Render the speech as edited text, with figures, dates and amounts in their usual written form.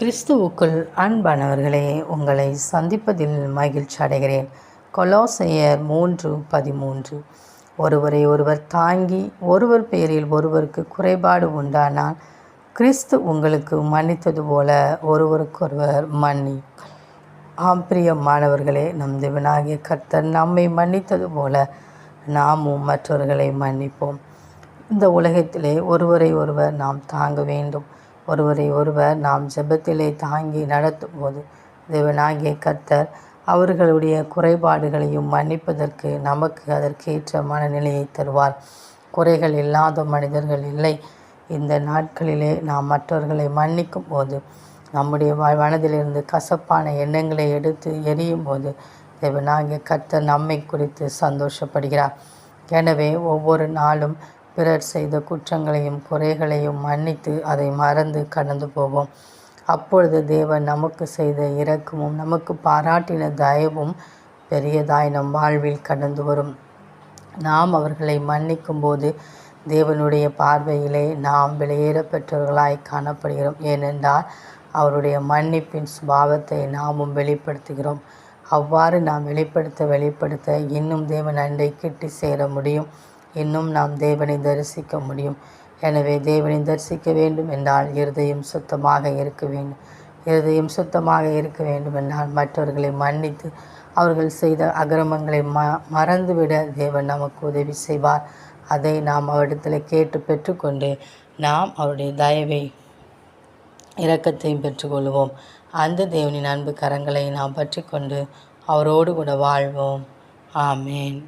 கிறிஸ்துவுக்குள் அன்பானவர்களே, உங்களை சந்திப்பதில் மகிழ்ச்சி அடைகிறேன். கொலோசையர் 3:13. ஒருவரை ஒருவர் தாங்கி ஒருவர் பேரில் ஒருவருக்கு குறைபாடு உண்டானால் கிறிஸ்து உங்களுக்கு மன்னித்தது போல ஒருவருக்கொருவர் மன்னி. பிரியமானவர்களே, நம் தேவனாகிய கர்த்தர் நம்மை மன்னித்தது போல நாமும் மற்றவர்களை மன்னிப்போம். இந்த உலகத்திலே ஒருவரை ஒருவர் நாம் தாங்க வேண்டும். ஒருவரை ஒருவர் நாம் ஜெபத்திலே தாங்கி நடத்தும் போது தேவனாகிய கர்த்தர் அவர்களுடைய குறைபாடுகளையும் மன்னிப்பதற்கு நமக்கு அதற்கேற்ற மனநிலையை தருவார். குறைகள் இல்லாத மனிதர்கள் இல்லை. இந்த நாட்களிலே நாம் மற்றவர்களை மன்னிக்கும் போது நம்முடைய மனதிலிருந்து கசப்பான எண்ணங்களை எடுத்து எரியும் போது தேவனாகிய கர்த்தர் நம்மை குறித்து சந்தோஷப்படுகிறார். எனவே ஒவ்வொரு நாளும் பிறர் செய்த குற்றங்களையும் குறைகளையும் மன்னித்து அதை மறந்து கடந்து போவோம். அப்பொழுது தேவன் நமக்கு செய்த இரக்கமும் நமக்கு பாராட்டின தயவும் பெரியதாய் நம் வாழ்வில் கடந்து வரும். நாம் அவர்களை மன்னிக்கும் போது தேவனுடைய பார்வையிலே நாம் வெளியேற பெற்றவர்களாய் காணப்படுகிறோம். ஏனென்றால் அவருடைய மன்னிப்பின் சுபாவத்தை நாமும் வெளிப்படுத்துகிறோம். அவ்வாறு நாம் வெளிப்படுத்த இன்னும் தேவன் அண்டை கிட்டி சேர முடியும். இன்னும் நாம் தேவனை தரிசிக்க முடியும். எனவே தேவனை தரிசிக்க வேண்டும் என்றால் இருதயம் சுத்தமாக இருக்க வேண்டும். இருதயம் சுத்தமாக இருக்க வேண்டும் என்றால் மற்றவர்களை மன்னித்து அவர்கள் செய்த அக்கிரமங்களை மறந்துவிட தேவன் நமக்கு உதவி செய்வார். அதை நாம் அவரிடத்தில் கேட்டு பெற்றுக்கொண்டு நாம் அவருடைய தயவை இரக்கத்தையும் பெற்றுக்கொள்வோம். அந்த தேவனின் அன்பு கரங்களை நாம் பற்றி கொண்டு அவரோடு கூட வாழ்வோம். ஆமேன்.